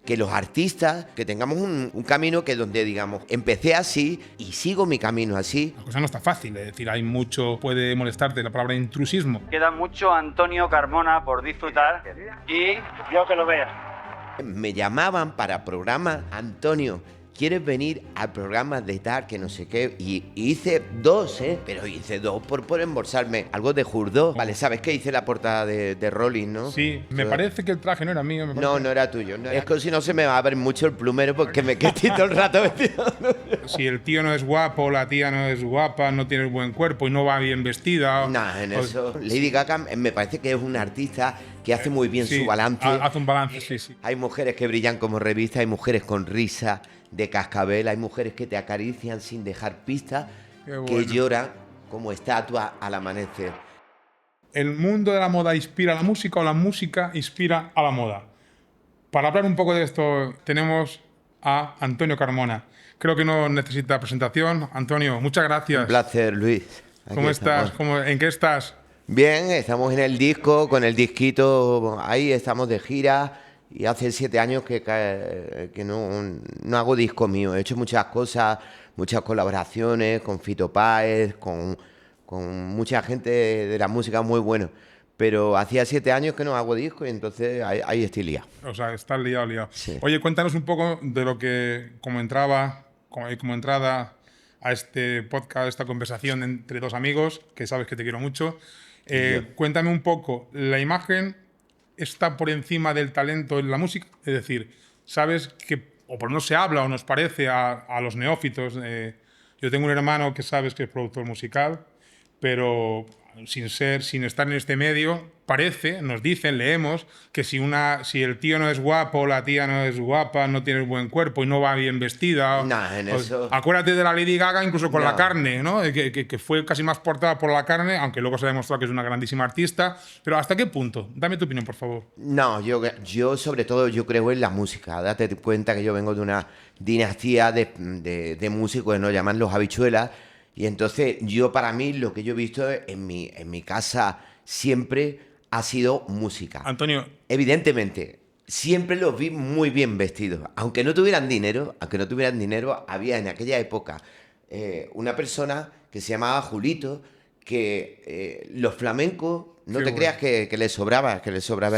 que los artistas, que tengamos un camino que donde, digamos, empecé así y sigo mi camino así. La cosa no está fácil, es decir, hay mucho, puede molestarte la palabra intrusismo. Queda mucho Antonio Carmona por disfrutar y yo que lo vea. Me llamaban para programas, Antonio, ¿quieres venir al programa de tal, que no sé qué? Y hice 2, pero hice 2 por embolsarme. Algo de Jurdó. Vale, ¿sabes qué? Hice la portada de Rolling, ¿no? Sí, me parece que el traje no era mío. No era tuyo. No, es que si no se me va a ver mucho el plumero porque me quedé todo el rato vestido. Si el tío no es guapo, la tía no es guapa, no tiene buen cuerpo y no va bien vestida. Nah, en eso. Lady Gaga me parece que es una artista que hace muy bien su balance. Hace un balance, sí. Hay mujeres que brillan como revista, hay mujeres con risa de cascabel, hay mujeres que te acarician sin dejar pistas, que lloran como estatua al amanecer. ¿El mundo de la moda inspira a la música o la música inspira a la moda? Para hablar un poco de esto tenemos a Antonio Carmona. Creo que no necesita presentación. Antonio, muchas gracias. Un placer, Luis. ¿Cómo estás? ¿En qué estás? Bien, estamos en el disco, con el disquito, ahí estamos de gira. Y hace 7 años que no hago disco mío. He hecho muchas cosas, muchas colaboraciones con Fito Páez, con mucha gente de la música muy buena. Pero hacía 7 años que no hago disco y entonces ahí estoy liado. O sea, estás liado. Sí. Oye, cuéntanos un poco de lo que, como entrada a este podcast, esta conversación entre dos amigos, que sabes que te quiero mucho. Cuéntame un poco, la imagen está por encima del talento en la música, es decir, sabes que, o por lo menos se habla o nos parece a los neófitos, yo tengo un hermano que sabes que es productor musical, pero sin estar en este medio, parece, nos dicen, leemos, que si el tío no es guapo, la tía no es guapa, no tiene buen cuerpo y no va bien vestida. No, en eso. Acuérdate de la Lady Gaga incluso con la carne, ¿no? Que fue casi más portada por la carne, aunque luego se ha demostrado que es una grandísima artista. Pero ¿hasta qué punto? Dame tu opinión, por favor. No, yo sobre todo yo creo en la música. Date cuenta que yo vengo de una dinastía de músicos que nos llaman los habichuelas. Y entonces para mí lo que yo he visto en mi casa siempre ha sido música. Antonio. Evidentemente, siempre los vi muy bien vestidos. Aunque no tuvieran dinero, había en aquella época una persona que se llamaba Julito, que los flamencos, no te creas que les sobraba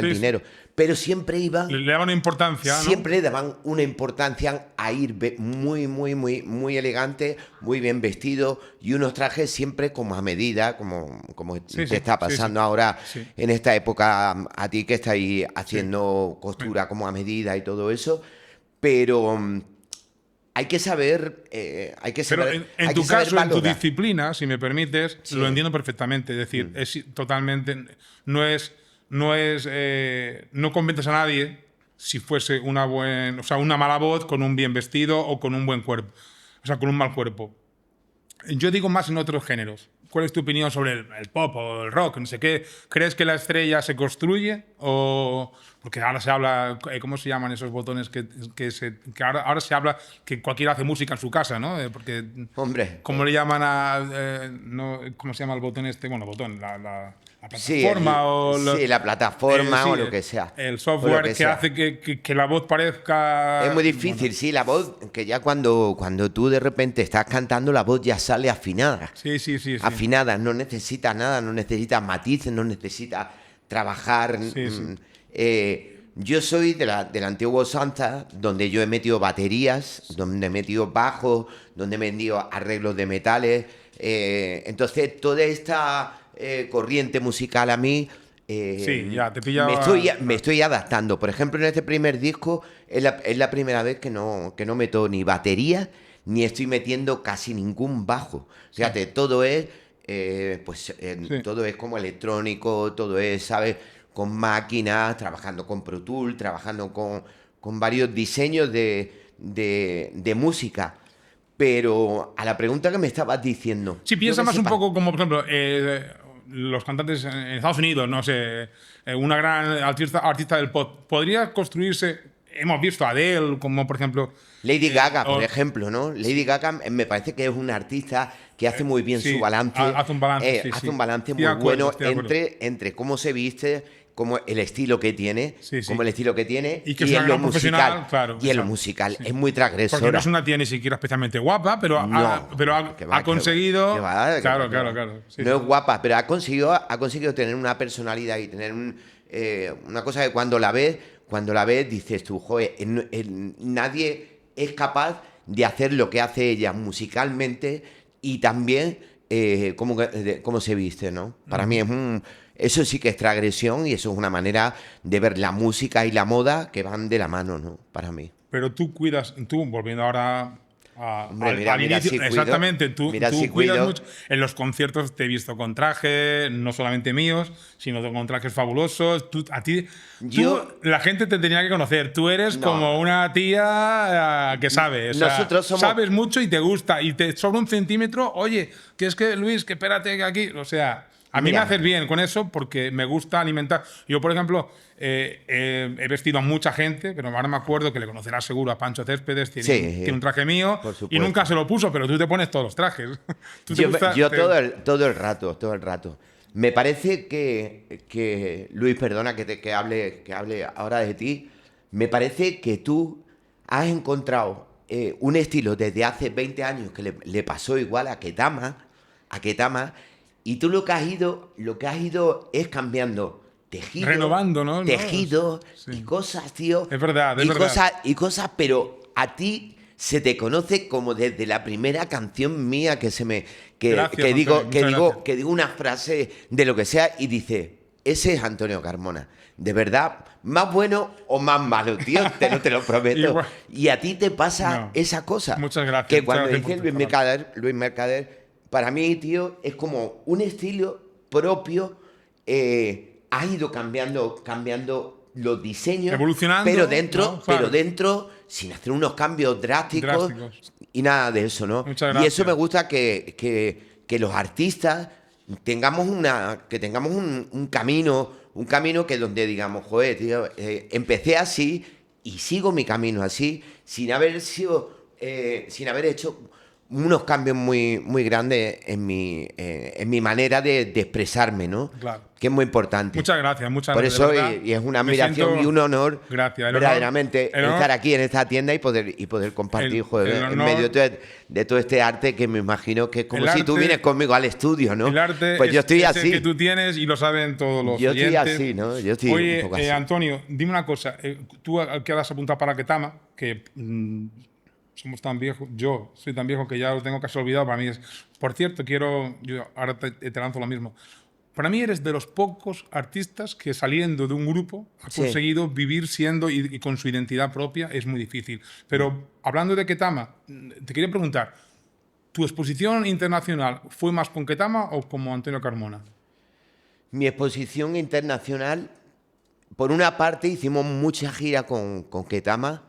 el dinero, pero siempre iban... Le daban importancia, ¿no? Siempre le daban una importancia a ir muy elegante, muy bien vestido y unos trajes siempre como a medida, como te está pasando ahora en esta época a ti que estáis haciendo costura como a medida y todo eso, pero... Hay que saber... Pero en tu caso, en tu disciplina, si me permites, lo entiendo perfectamente. Es decir, es totalmente... No convences a nadie si fuese una mala voz con un bien vestido o con un buen cuerpo. O sea, con un mal cuerpo. Yo digo más en otros géneros. ¿Cuál es tu opinión sobre el pop o el rock? No sé qué. ¿Crees que la estrella se construye? Porque ahora se habla, ¿cómo se llaman esos botones que ahora se habla que cualquiera hace música en su casa, ¿no? Porque, hombre, ¿cómo le llaman ¿cómo se llama el botón este? Bueno, botón, la plataforma la plataforma o lo que sea. El software que hace que la voz parezca... Es muy difícil, la voz, que ya cuando tú de repente estás cantando, la voz ya sale afinada. Sí. Afinada, no necesita nada, no necesita matices, no necesita trabajar. Yo soy de la antigua usanza, donde yo he metido baterías, donde he metido bajos, donde he metido arreglos de metales. Entonces, toda esta corriente musical a mí... ya te pillaba... me estoy adaptando. Por ejemplo, en este primer disco es la primera vez que no meto ni batería, ni estoy metiendo casi ningún bajo. Fíjate, todo es... todo es como electrónico, todo es, ¿sabes? Con máquinas, trabajando con Pro Tools, trabajando con varios diseños de música. Pero a la pregunta que me estabas diciendo... Si piensa más un poco como, por ejemplo, los cantantes en Estados Unidos, no sé, una gran artista del pop, ¿podría construirse? Hemos visto a Adele, como por ejemplo... Lady Gaga, por ejemplo, ¿no? Lady Gaga me parece que es una artista que hace muy bien su balance. Hace un balance, hace un balance muy bueno entre cómo se viste, como el estilo que tiene, Sí, sí. como el estilo que tiene, Y que es una en lo gran profesional, musical, claro, y en lo exacto, musical sí. es muy Porque no transgresora. es una tía ni siquiera especialmente guapa, pero No, ha que conseguido... que va, claro, que va. claro. Sí, No sí. es guapa, pero ha conseguido tener una personalidad y tener una cosa que cuando la ves dices tú, joder, nadie es capaz de hacer lo que hace ella musicalmente y también cómo se viste, ¿no? Para mí eso sí que es transgresión y eso es una manera de ver la música y la moda que van de la mano, ¿no? Para mí. Pero tú, volviendo ahora Hombre, al mira inicio, si cuido, exactamente, mira tú si cuidas cuido. mucho. En los conciertos te he visto con traje, no solamente míos, sino con trajes fabulosos. La gente te tenía que conocer. Tú eres No, como una tía que sabe, o sea, nosotros somos. sabes mucho y te gusta. Y te sobra un centímetro, oye, que es que Luis, que espérate que aquí, o sea. A mí me Mira. haces bien con eso porque me gusta alimentar. Yo, por ejemplo, he vestido a mucha gente, pero ahora me acuerdo que le conocerás seguro a Pancho Céspedes, tiene un traje mío por y supuesto. nunca se lo puso, pero tú te pones todos los trajes. ¿Tú te Yo, gusta- yo te- todo el rato. Me parece que Luis, perdona que hable ahora de ti, me parece que tú has encontrado un estilo desde hace 20 años que le pasó igual a Ketama, y tú lo que has ido es cambiando Renovando, ¿no? tejidos Sí. y cosas, tío. Es verdad, es y verdad. cosas, pero a ti se te conoce como desde la primera canción mía que se me Gracias, que digo Antonio, muchas gracias. que digo una frase de lo que sea y dice, ese es Antonio Carmona. De verdad, más bueno o más malo, tío, te lo prometo. Igual. Y a ti te pasa No. esa cosa. Muchas gracias, Que muchas cuando gracias por dices tus palabras. Luis Mercader, para mí, tío, es como un estilo propio. Ha ido cambiando los diseños, Evolucionando, pero dentro, ¿no? Claro. sin hacer unos cambios drásticos, Drásticos. y nada de eso, ¿no? Muchas Y gracias. eso me gusta que los artistas tengamos un camino que donde digamos, joder, tío, empecé así y sigo mi camino así, sin haber hecho unos cambios muy grandes en mi manera de expresarme, ¿no? Claro. Que es muy importante. Muchas gracias, muchas Por gracias. eso, de verdad. y es una Me admiración siento- y un honor, Gracias. El honor- verdaderamente, el honor- estar aquí en esta tienda y poder compartir, joder, el en honor- medio de todo este arte que me imagino que es como El si tú arte- vienes conmigo al estudio, ¿no? El arte Pues yo estoy es el así. que tú tienes y lo saben todos los Yo estoy oyentes. así, ¿no? Yo estoy Oye, un poco así. Antonio, dime una cosa. Tú que has apuntado para Ketama, que somos tan viejos, yo soy tan viejo que ya lo tengo casi olvidado. Para mí es. Por cierto, yo ahora te lanzo lo mismo. Para mí eres de los pocos artistas que saliendo de un grupo ha Sí. conseguido vivir siendo y con su identidad propia. Es muy difícil. Pero hablando de Ketama, te quería preguntar, ¿tu exposición internacional fue más con Ketama o como Antonio Carmona? Mi exposición internacional, por una parte hicimos mucha gira con Ketama,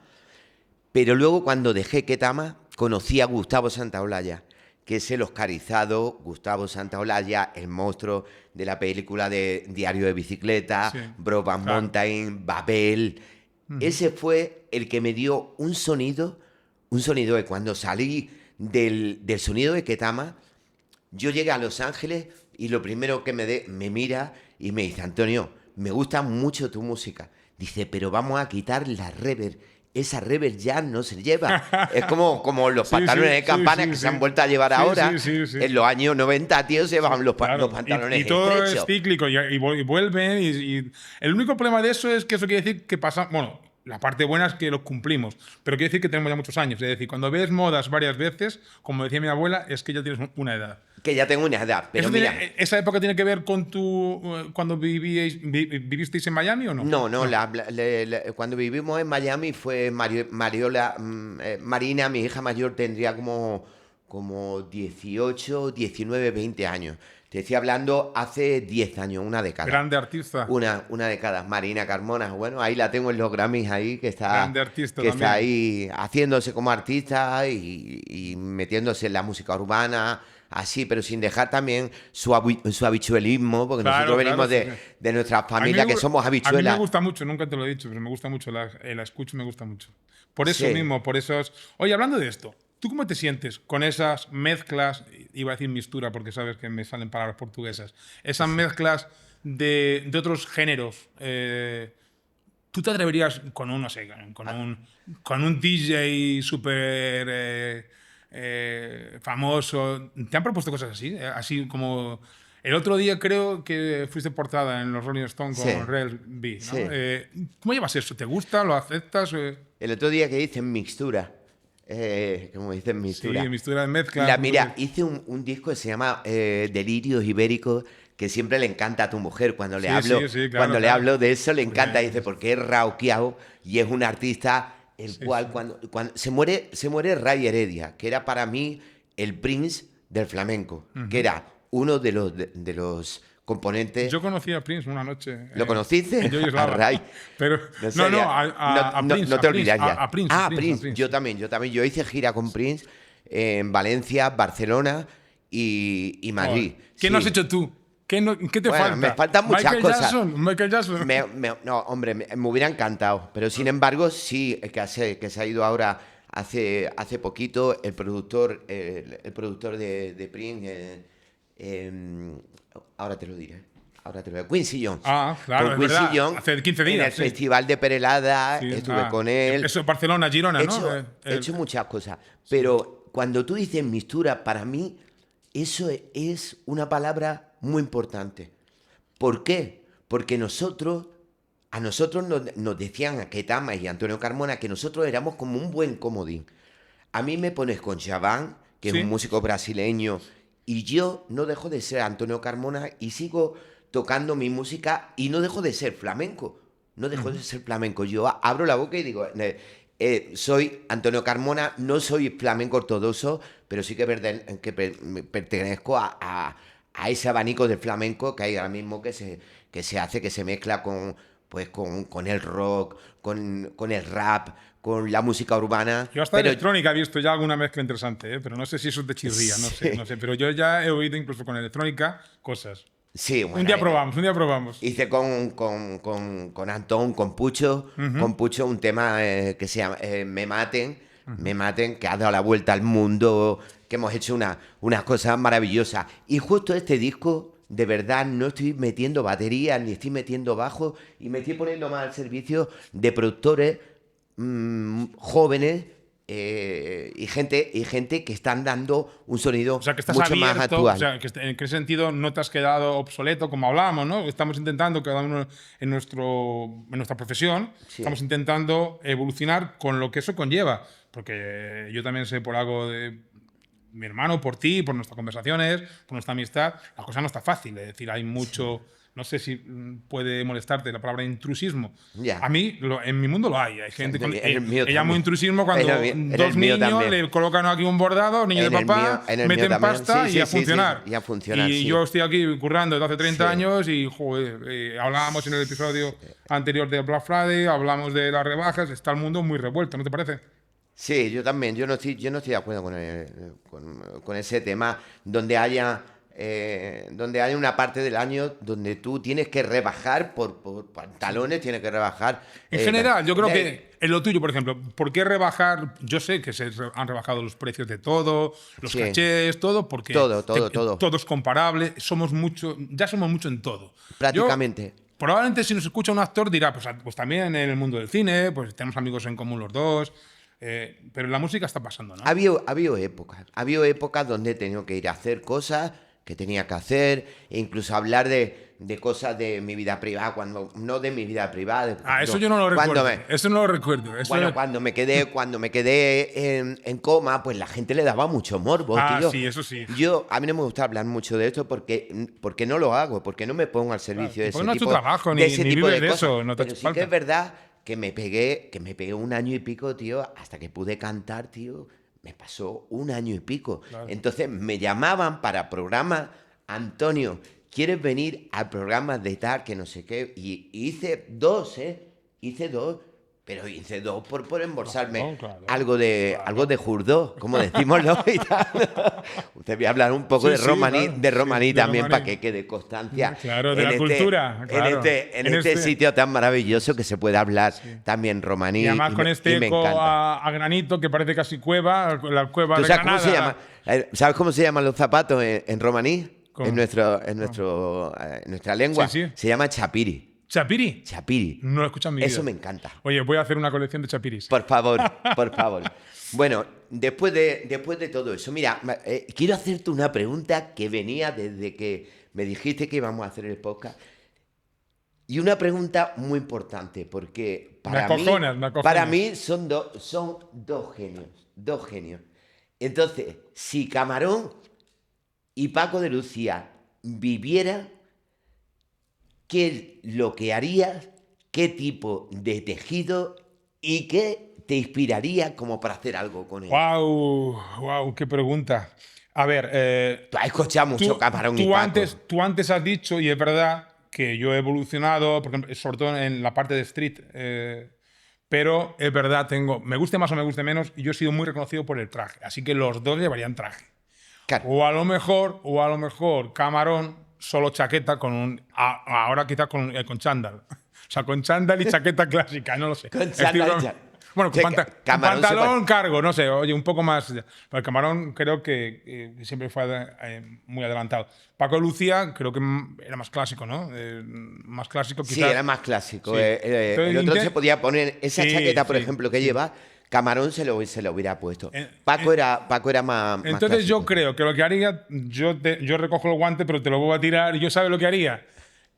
pero luego cuando dejé Ketama conocí a Gustavo Santaolalla, que es el oscarizado Gustavo Santaolalla, el monstruo de la película de Diario de Bicicleta, Sí, Brokeback claro. Mountain, Babel. Ese fue el que me dio un sonido que cuando salí del sonido de Ketama, yo llegué a Los Ángeles y lo primero que me mira y me dice, Antonio, me gusta mucho tu música. Dice, pero vamos a quitar la reverb. Esa reverb ya no se lleva. Es como los Sí, pantalones sí, de campana sí, que sí. se han vuelto a llevar Sí, ahora. sí. En los años 90, tío, se llevaban los Claro, pantalones y todo estrechos. es cíclico y vuelven. Y el único problema de eso es que eso quiere decir que pasa. Bueno, la parte buena es que los cumplimos, pero quiere decir que tenemos ya muchos años. Es decir, cuando ves modas varias veces, como decía mi abuela, es que ya tienes una edad. Que ya tengo una edad, pero ¿Eso mira... ¿Esa época tiene que ver con cuando vivisteis en Miami o no? No, cuando vivimos en Miami fue Marina, mi hija mayor, tendría como 18, 19, 20 años. Te estoy hablando hace 10 años, una década. Grande artista. Una década. Marina Carmona, bueno, ahí la tengo en los Grammys ahí, que está, Grande artista que está también. ahí haciéndose como artista y metiéndose en la música urbana, así, pero sin dejar también su habichuelismo, porque Claro, nosotros venimos claro, sí. de nuestra A mí familia, me que gu- somos A mí habichuelas. me gusta mucho, nunca te lo he dicho, pero me gusta mucho, la escucho, me gusta mucho. Por eso Sí. mismo, por esos... Oye, hablando de esto, ¿tú cómo te sientes con esas mezclas, iba a decir mistura porque sabes que me salen palabras portuguesas, esas mezclas de otros géneros, ¿tú te atreverías con un, no sé, con un DJ súper famoso? ¿Te han propuesto cosas así? Así como... El otro día creo que fuiste portada en los Rolling Stones con Sí. Rel B, ¿no? Sí. ¿Cómo llevas eso? ¿Te gusta? ¿Lo aceptas? El otro día que hice mixtura, como dicen Sí, mixtura. mixtura de mezcla. Mira, hice un disco que se llama Delirios Ibéricos, que siempre le encanta a tu mujer. Cuando le Sí, hablo, sí, sí, claro, cuando le claro. hablo de eso, le Muy encanta. bien. Dice, porque es rauqueado y es un artista el cual, sí. cuando se muere Ray Heredia, que era para mí el Prince del flamenco, que era uno de los componentes. Yo conocí a Prince una noche. ¿Lo conociste? En Joy A Slava. Ray. Pero, No sería- a Prince. no te a Prince, olvidarías. a Prince, Ah, a Prince. Yo también. Yo hice gira con Prince en Valencia, Barcelona y Madrid. Joder. ¿Qué no has Sí. hecho tú? ¿Qué te Bueno, falta? me faltan muchas Michael cosas. Michael Jackson. No, hombre, me hubiera encantado. Pero sin embargo, sí, que se ha ido ahora hace poquito el productor de Prince. Ahora te lo diré. Quincy Jones. Ah, claro, Con es Quincy verdad. Jones, Hace 15 en días, el sí. Festival de Perelada Sí, estuve con él. Eso es Barcelona, Girona, He ¿no? hecho, he hecho muchas cosas. Pero cuando tú dices mixtura, para mí eso es una palabra muy importante. ¿Por qué? Porque a nosotros nos decían a Ketama y Antonio Carmona que nosotros éramos como un buen comodín. A mí me pones con Javan, que Sí. es un músico brasileño, y yo no dejo de ser Antonio Carmona y sigo tocando mi música y no dejo de ser flamenco. No dejo de ser flamenco. Yo abro la boca y digo, soy Antonio Carmona, no soy flamenco ortodoxo, pero sí que es verdad que pertenezco a ese abanico de flamenco que hay ahora mismo que se hace, que se mezcla con el rock, con el rap, con la música urbana. Yo hasta pero electrónica he visto ya alguna mezcla interesante, pero no sé si eso te chirría, no sé. Pero yo ya he oído incluso con electrónica cosas. sí, bueno, un día probamos. Hice con Antón, con Pucho un tema que se llama Me Maten, que ha dado la vuelta al mundo, que hemos hecho unas cosas maravillosas. Y justo este disco, de verdad, no estoy metiendo baterías, ni estoy metiendo bajo, y me estoy poniendo más al servicio de productores jóvenes y gente que están dando un sonido O sea, que estás mucho abierto, más actual. o sea, que en qué sentido no te has quedado obsoleto, como hablábamos, ¿no? Estamos intentando, cada uno en nuestra profesión, Sí. estamos intentando evolucionar con lo que eso conlleva. Porque yo también sé por algo de mi hermano, por ti, por nuestras conversaciones, por nuestra amistad, la cosa no está fácil. Es decir, hay mucho... No sé si puede molestarte la palabra intrusismo. Ya. A mí, en mi mundo lo hay. Hay gente con... En el mío llamo también. intrusismo cuando En el dos mío niños también. le colocan aquí un bordado, niño En de el papá, mío- en el mío meten también. pasta Sí, y a sí, funcionar. sí, y a funcionar, Y sí. yo estoy aquí currando desde hace 30 Sí. años y, joder, hablábamos en el episodio anterior de Black Friday, hablamos de las rebajas, está el mundo muy revuelto, ¿no te parece? Sí, yo también. Yo no estoy de acuerdo con ese tema donde haya una parte del año donde tú tienes que rebajar por pantalones, tienes que rebajar. En general, yo creo que en lo tuyo, por ejemplo, ¿por qué rebajar? Yo sé que se han rebajado los precios de todo, los Sí. cachés, todo, porque Todo. todo es comparable, ya somos mucho en todo. Prácticamente. Probablemente si nos escucha un actor dirá, pues también en el mundo del cine, pues tenemos amigos en común los dos, pero en la música está pasando, ¿no? Ha habido épocas donde he tenido que ir a hacer cosas que tenía que hacer, e incluso hablar de cosas de mi vida privada, no de mi vida privada. Eso yo no lo cuando recuerdo. Eso no lo recuerdo. Eso Bueno, cuando me quedé en coma, pues la gente le daba mucho morbo, tío. sí, eso sí. A mí no me gusta hablar mucho de esto porque no lo hago, porque no me pongo al servicio de ese porque no es tu tipo, trabajo, de ni ese tipo vives de de cosas. eso, no te Pero hace sí falta. que es verdad que me pegué un año y pico, tío, hasta que pude cantar, tío. Me pasó un año y pico. Claro. Entonces me llamaban para programas, Antonio, ¿quieres venir al programa de tal, que no sé qué? Y hice dos, pero hice dos por embolsarme Claro. algo de jurdó, como decimos los gitanos. Usted voy a hablar un poco Sí, de sí, romaní, claro. de romaní Sí, de también, romaní. para que quede constancia. Claro, de la cultura, claro. En este sitio tan maravilloso que se puede hablar también romaní. Y además con este me eco encanta. a granito que parece casi cueva, la cueva ¿Tú de sabes cómo Granada. se llama? ¿Sabes cómo se llaman los zapatos en romaní? en nuestra lengua, Sí. se llama chapiri. ¿Chapiri? Chapiri. No lo he escuchado en mi vida. Eso me encanta. Oye, voy a hacer una colección de chapiris. Por favor, por favor. Bueno, después de todo eso, mira, quiero hacerte una pregunta que venía desde que me dijiste que íbamos a hacer el podcast. Y una pregunta muy importante, porque Me acojonas. para mí son dos genios. Dos genios. Entonces, si Camarón y Paco de Lucía vivieran, ¿qué es lo que harías? ¿Qué tipo de tejido? ¿Y qué te inspiraría como para hacer algo con él? ¡Wow! ¡Qué pregunta! A ver, Tú has escuchado mucho Camarón y Paco. Tú antes has dicho, y es verdad, que yo he evolucionado, por ejemplo, sobre todo en la parte de street, pero es verdad, me guste más o me guste menos, y yo he sido muy reconocido por el traje, así que los dos llevarían traje. Claro. O a lo mejor Camarón, solo chaqueta, ahora quizás con chándal. O sea, con chándal y chaqueta clásica, no lo sé. Con chándal y chándal. Bueno, con Camarón pantalón cargo, no sé, oye, un poco más. Pero el Camarón creo que siempre fue muy adelantado. Paco Lucía creo que era más clásico, ¿no? Más clásico quizás. Sí, era más clásico. Sí. El otro se podía poner esa chaqueta, por ejemplo, que lleva. Camarón se lo hubiera puesto. Paco era más. Entonces más yo creo que lo que haría, yo recojo el guante, pero te lo voy a tirar. ¿Yo sabes lo que haría?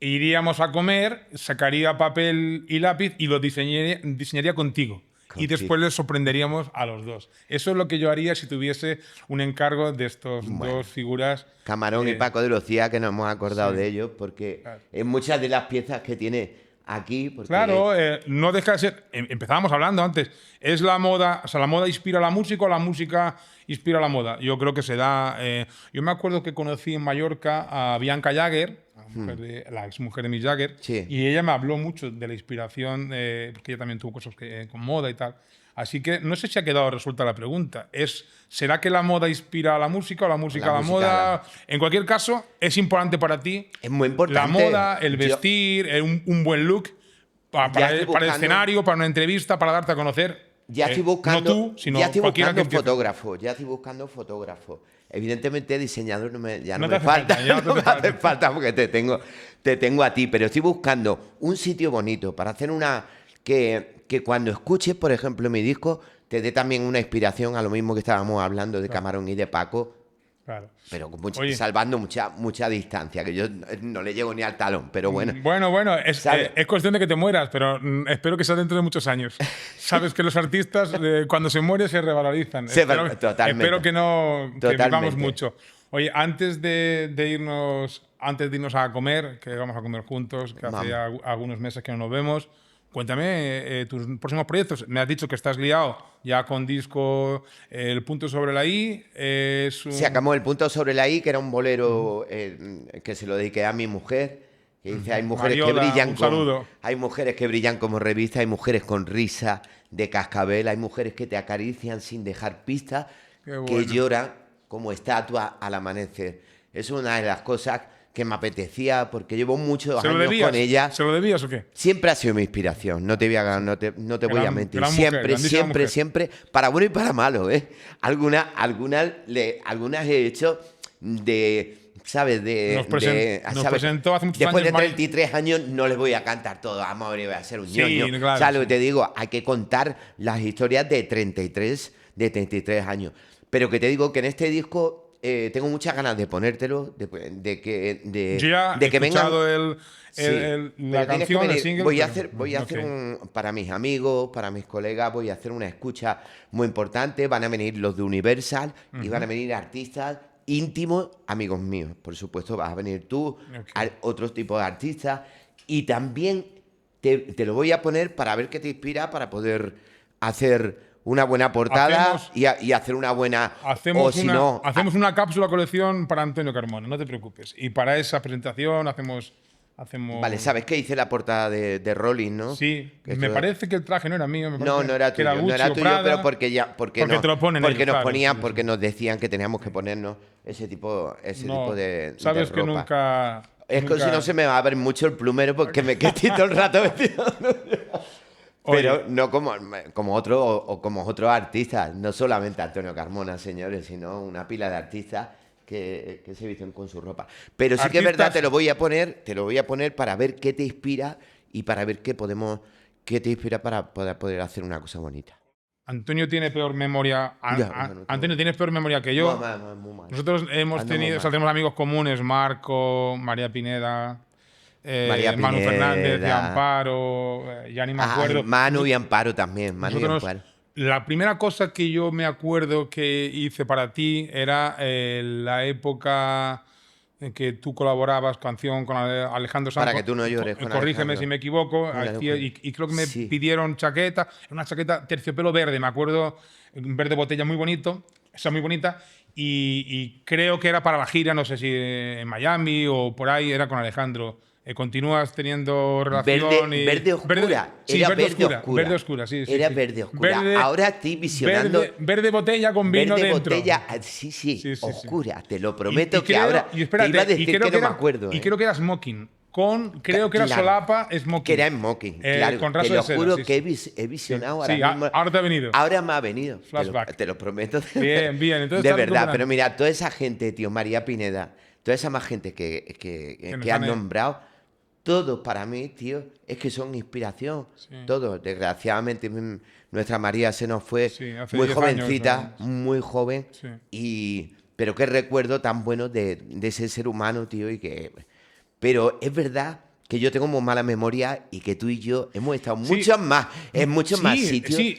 Iríamos a comer, sacaría papel y lápiz y lo diseñaría contigo. Y después les sorprenderíamos a los dos. Eso es lo que yo haría si tuviese un encargo de estos dos figuras. Camarón y Paco de Lucía, que nos hemos acordado de ellos, porque en muchas de las piezas que tiene aquí. Porque claro, no deja de ser. Empezábamos hablando antes. ¿Es la moda, o sea, la moda inspira la música o la música inspira la moda? Yo creo que se da. Yo me acuerdo que conocí en Mallorca a Bianca Jagger, la ex mujer de Mick Jagger, sí. Y ella me habló mucho de la inspiración, porque ella también tuvo cosas con moda y tal. Así que no sé si ha quedado resuelta la pregunta. ¿Será que la moda inspira a la música o la música a la moda? En cualquier caso, es importante para ti. Es muy importante. La moda, el vestir, un buen look para el escenario, para una entrevista, para darte a conocer. Ya estoy buscando, no tú, sino cualquiera que empiece. Ya estoy buscando fotógrafo. Evidentemente, diseñador no me te hace falta porque te tengo a ti, pero estoy buscando un sitio bonito para hacer una que cuando escuches, por ejemplo, mi disco, te dé también una inspiración a lo mismo que estábamos hablando de Camarón y de Paco. Claro. Pero salvando mucha distancia, que yo no le llego ni al talón, pero bueno. Bueno, es cuestión de que te mueras, pero espero que sea dentro de muchos años. Sabes que los artistas cuando se mueren se revalorizan. Totalmente. Espero que vivamos mucho. Oye, antes de irnos a comer, que vamos a comer juntos, que hace ya algunos meses que no nos vemos, cuéntame tus próximos proyectos. Me has dicho que estás liado ya con disco El punto sobre la I. Se acabó El punto sobre la I, que era un bolero que se lo dediqué a mi mujer. Que dice, hay mujeres Mariola, que brillan hay mujeres que brillan como revista, hay mujeres con risa de cascabel, hay mujeres que te acarician sin dejar pistas, que lloran como estatua al amanecer. Es una de las cosas que me apetecía, porque llevo muchos años con ella. ¿Se lo debías o qué? Siempre ha sido mi inspiración, no te voy a mentir. Siempre, para bueno y para malo, ¿eh? Algunas he hecho ¿sabes? Nos presentó hace muchos Después años. De 33 años no les voy a cantar todo, amor, y voy a ser un ñoño. Claro, ¿Sabes lo que te digo? Hay que contar las historias de 33 años. Pero que te digo que en este disco tengo muchas ganas de ponértelo, de que vengan. La canción, el single. Voy a hacer para mis amigos, para mis colegas, voy a hacer una escucha muy importante. Van a venir los de Universal y van a venir artistas íntimos, amigos míos. Por supuesto, vas a venir tú, otros tipos de artistas. Y también te lo voy a poner para ver qué te inspira, para poder hacer una buena portada y hacer una buena... Hacemos una cápsula colección para Antonio Carmona, no te preocupes. Y para esa presentación hacemos... Vale, ¿sabes qué hice la portada de Rolling, no? Sí, me parece que el traje no era mío. No era tuyo, pero porque nos decían que teníamos que ponernos ese tipo de sabes de ropa. Que nunca... Es que si no se me va a ver mucho el plumero porque me quedé todo el rato vestido. Pero no como otros artistas, no solamente Antonio Carmona, señores, sino una pila de artistas que se visten con su ropa. Pero sí que es verdad, te lo voy a poner para ver qué te inspira y para ver qué te inspira para poder hacer una cosa bonita. Antonio tiene peor memoria. Antonio, tienes peor memoria que yo. Muy mal. Nosotros hemos tenido, o sea, tenemos amigos comunes, Marco, María Pineda, Manu Fernández, y Amparo, ya ni me acuerdo. Manu y Amparo también. La primera cosa que yo me acuerdo que hice para ti era la época en que tú colaborabas canción con Alejandro Sanz. Para que tú no llores. Corrígeme si me equivoco. Y creo que me pidieron chaqueta, una chaqueta terciopelo verde, me acuerdo, un verde botella muy bonito, esa muy bonita. Y creo que era para la gira, no sé si en Miami o por ahí, era con Alejandro. ¿Continúas teniendo relación? Verde oscura. Verde oscura, sí. Era verde oscura. Ahora estoy visionando. Verde botella con vino verde dentro. Botella, sí, oscura. Te lo prometo que ahora. Y espérate, te iba a decir que no me acuerdo. Y creo que era smoking. Creo que era solapa smoking. Que era smoking, claro. Con raso te lo de seda, juro que he visionado ahora mismo. Ahora te ha venido. Ahora me ha venido. Flashback. Te lo prometo. Bien. Entonces de verdad, pero mira, toda esa gente, tío, María Pineda, toda esa más gente que has nombrado, todos para mí, tío, es que son inspiración. Sí. Todos. Desgraciadamente, nuestra María se nos fue muy jovencita, muy joven. Sí. Pero qué recuerdo tan bueno de ese ser humano, tío, Pero es verdad que yo tengo muy mala memoria y que tú y yo hemos estado en muchos más sitios. Sí,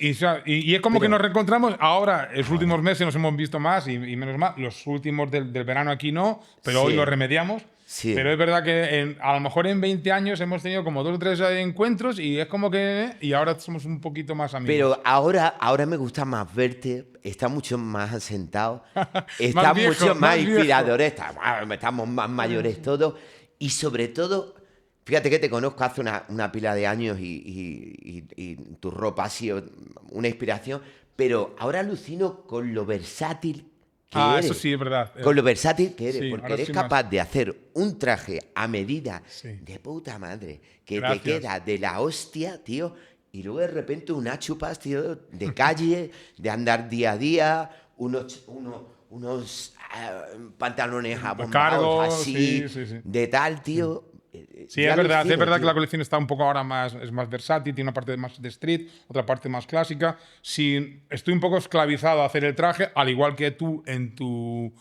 y es como que nos reencontramos ahora, en los últimos meses nos hemos visto más y menos mal. Los últimos del verano aquí no, pero hoy los remediamos. Sí. Pero es verdad que a lo mejor en 20 años hemos tenido como 2 o 3 encuentros y es como que... Y ahora somos un poquito más amigos. Pero ahora me gusta más verte, está mucho más asentado, está mucho más inspirador, estamos más mayores todos y sobre todo, fíjate que te conozco hace una pila de años y tu ropa ha sido una inspiración, pero ahora alucino con lo versátil que eres. Eso sí, es verdad. Con lo versátil que eres, porque eres capaz de hacer un traje a medida de puta madre, que te queda de la hostia, tío, y luego de repente unas chupas, tío, de calle, de andar día a día, unos pantalones abombados así, de tal, tío. Sí, es verdad que la colección está un poco ahora es más versátil, tiene una parte más de street, otra parte más clásica. Estoy un poco esclavizado a hacer el traje, al igual que tú en tu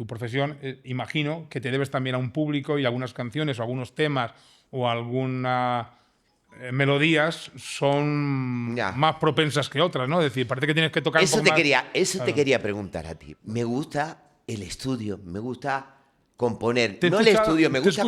profesión, imagino que te debes también a un público y algunas canciones o algunos temas o algunas melodías son más propensas que otras, ¿no? Es decir, parece que tienes que tocar eso te quería preguntar a ti. Me gusta el estudio, me gusta componer. No el estudio, me gusta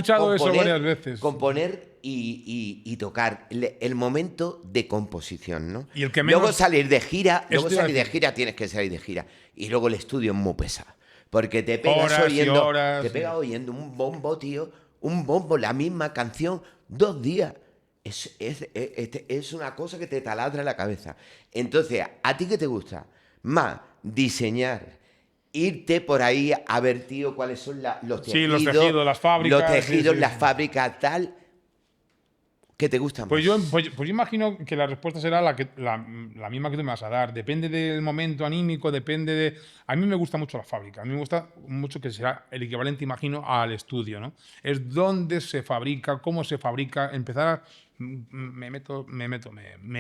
componer y tocar. El momento de composición, ¿no? Y el que luego salir de gira, tienes que salir de gira. Y luego el estudio es muy pesado. Porque te pegas oyendo un bombo, tío, la misma canción, 2 días. Es una cosa que te taladra la cabeza. Entonces, ¿a ti qué te gusta? Más diseñar, irte por ahí a ver, tío, cuáles son los tejidos. Sí, los tejidos, las fábricas. Los tejidos, las fábricas, tal. ¿Qué te gusta más? Pues yo imagino que la respuesta será la misma que tú me vas a dar. Depende del momento anímico, depende de... A mí me gusta mucho la fábrica. A mí me gusta mucho que será el equivalente, imagino, al estudio, ¿no? Es dónde se fabrica, cómo se fabrica, empezar me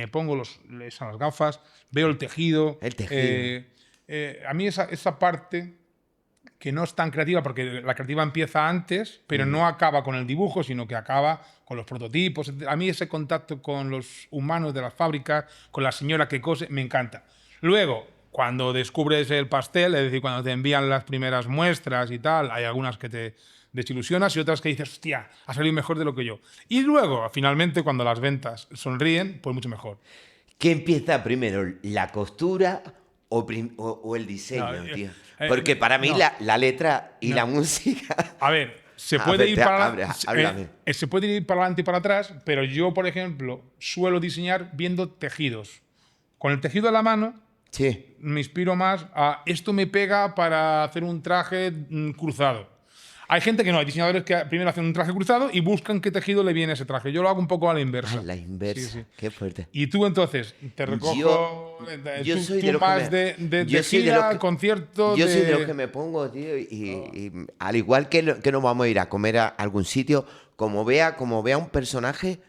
pongo esas gafas, veo el tejido. A mí esa parte que no es tan creativa, porque la creativa empieza antes, pero no acaba con el dibujo, sino que acaba con los prototipos. A mí ese contacto con los humanos de las fábricas, con la señora que cose, me encanta. Luego, cuando descubres el pastel, es decir, cuando te envían las primeras muestras y tal, hay algunas que te desilusionas y otras que dices, hostia, ha salido mejor de lo que yo. Y luego, finalmente, cuando las ventas sonríen, pues mucho mejor. ¿Qué empieza primero, la costura o el diseño, tío? Porque para mí la letra y la música... A ver, se puede ir para adelante y para atrás, pero yo, por ejemplo, suelo diseñar viendo tejidos. Con el tejido a la mano, me inspiro más a esto me pega para hacer un traje cruzado. Hay gente que no, hay diseñadores que primero hacen un traje cruzado y buscan qué tejido le viene ese traje. Yo lo hago un poco a la inversa. A la inversa, qué fuerte. Y tú entonces, te recojo yo Tú soy de los más que de gira, conciertos. Yo soy de los que me pongo, tío, y al igual que nos vamos a ir a comer a algún sitio, como vea un personaje,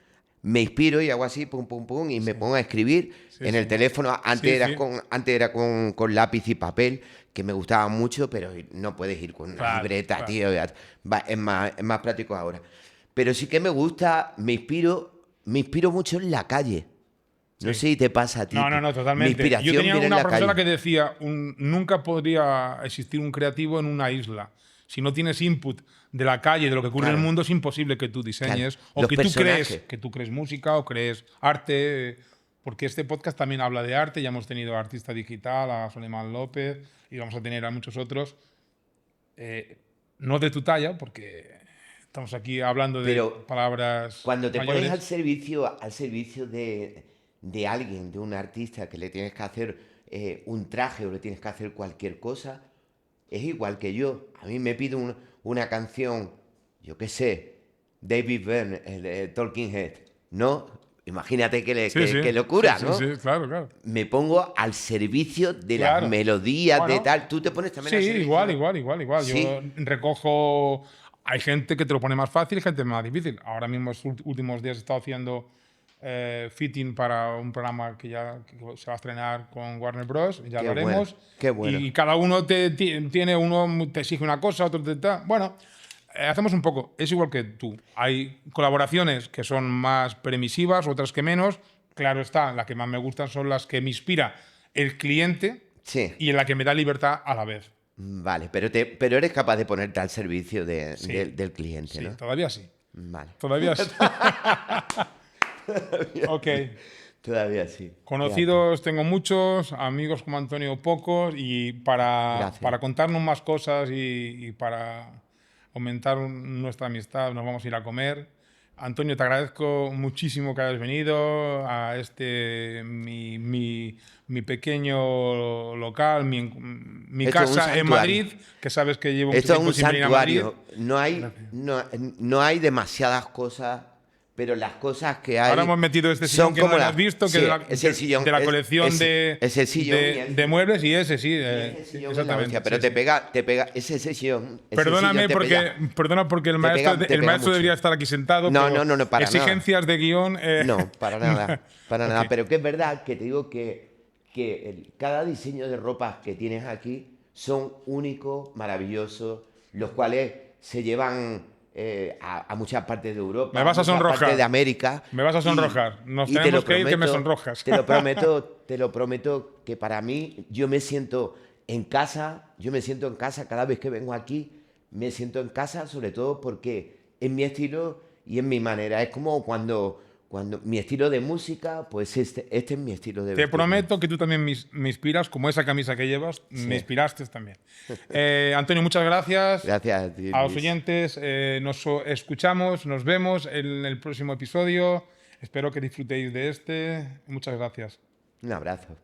me inspiro y hago así, pum, pum, pum, y me pongo a escribir en el teléfono. Antes era con lápiz y papel, que me gustaba mucho, pero no puedes ir con una libreta, tío. Es más práctico ahora. Pero sí que me gusta, me inspiro mucho en la calle. No sé si te pasa a ti. No, totalmente. Mi inspiración Yo tenía viene en una la profesora calle. que decía, nunca podría existir un creativo en una isla. Si no tienes input de la calle, de lo que ocurre en el mundo, es imposible que tú diseñes o Los que personajes. tú crees música o crees arte. Porque este podcast también habla de arte. Ya hemos tenido a Artista Digital, a Soleiman López y vamos a tener a muchos otros. No de tu talla, porque estamos aquí hablando de Pero palabras cuando te mayores. pones al servicio de alguien, de un artista, que le tienes que hacer un traje o le tienes que hacer cualquier cosa, es igual que yo. A mí me pide una canción, yo qué sé, David Byrne, el Talking Head, ¿no? Imagínate qué locura, ¿no? Sí, claro. Me pongo al servicio de las Claro. melodías, de Bueno, tal. Tú te pones también sí, al servicio. igual. Sí. Yo recojo. Hay gente que te lo pone más fácil y gente más difícil. Ahora mismo, estos últimos días he estado haciendo fitting para un programa que se va a estrenar con Warner Bros. Ya Qué lo haremos. bueno, qué bueno. Y cada uno uno te exige una cosa, otro te da. Bueno, hacemos un poco. Es igual que tú. Hay colaboraciones que son más permisivas, otras que menos. Claro está, las que más me gustan son las que me inspira el cliente Sí. y en la que me da libertad a la vez. Vale, pero eres capaz de ponerte al servicio Sí. del cliente, Sí, ¿no? todavía sí. Vale. Todavía sí. Ok. Todavía sí. Conocidos tengo muchos, amigos como Antonio pocos, y Gracias. para contarnos más cosas y para aumentar nuestra amistad nos vamos a ir a comer. Antonio, te agradezco muchísimo que hayas venido a mi pequeño local, mi Esto es un casa en santuario. Madrid, que sabes que llevo mucho Esto es tiempo un sin venir a Madrid. santuario. No hay demasiadas cosas, pero las cosas que hay. Ahora hemos metido este sillón son que como no las has visto, sí, que es el sillón, de la es- colección ese sillón y el- de muebles, y ese sí, ese sillón es la exactamente. hostia, pero sí, te sí. pega ese sillón. Ese Perdóname sillón te perdona porque el te maestro, pega- te el pega maestro mucho. debería estar aquí sentado. No, pero no, para nada. exigencias de guión. No, para nada, para nada. Ok. Pero que es verdad que te digo que cada diseño de ropas que tienes aquí son únicos, maravillosos, los cuales se llevan a muchas partes de Europa, Me vas a muchas sonrojar. partes de América. Me vas a sonrojar. Nos te tenemos lo que ir, que me sonrojas. te lo prometo que para mí yo me siento en casa, cada vez que vengo aquí, me siento en casa, sobre todo porque es mi estilo y es mi manera. Es como cuando mi estilo de música, pues este es mi estilo de Te vestir. prometo que tú también me inspiras, como esa camisa que llevas, me inspiraste también. Antonio, muchas gracias. Gracias a ti, A los Luis. oyentes, nos escuchamos, nos vemos en el próximo episodio. Espero que disfrutéis de este. Muchas gracias. Un abrazo.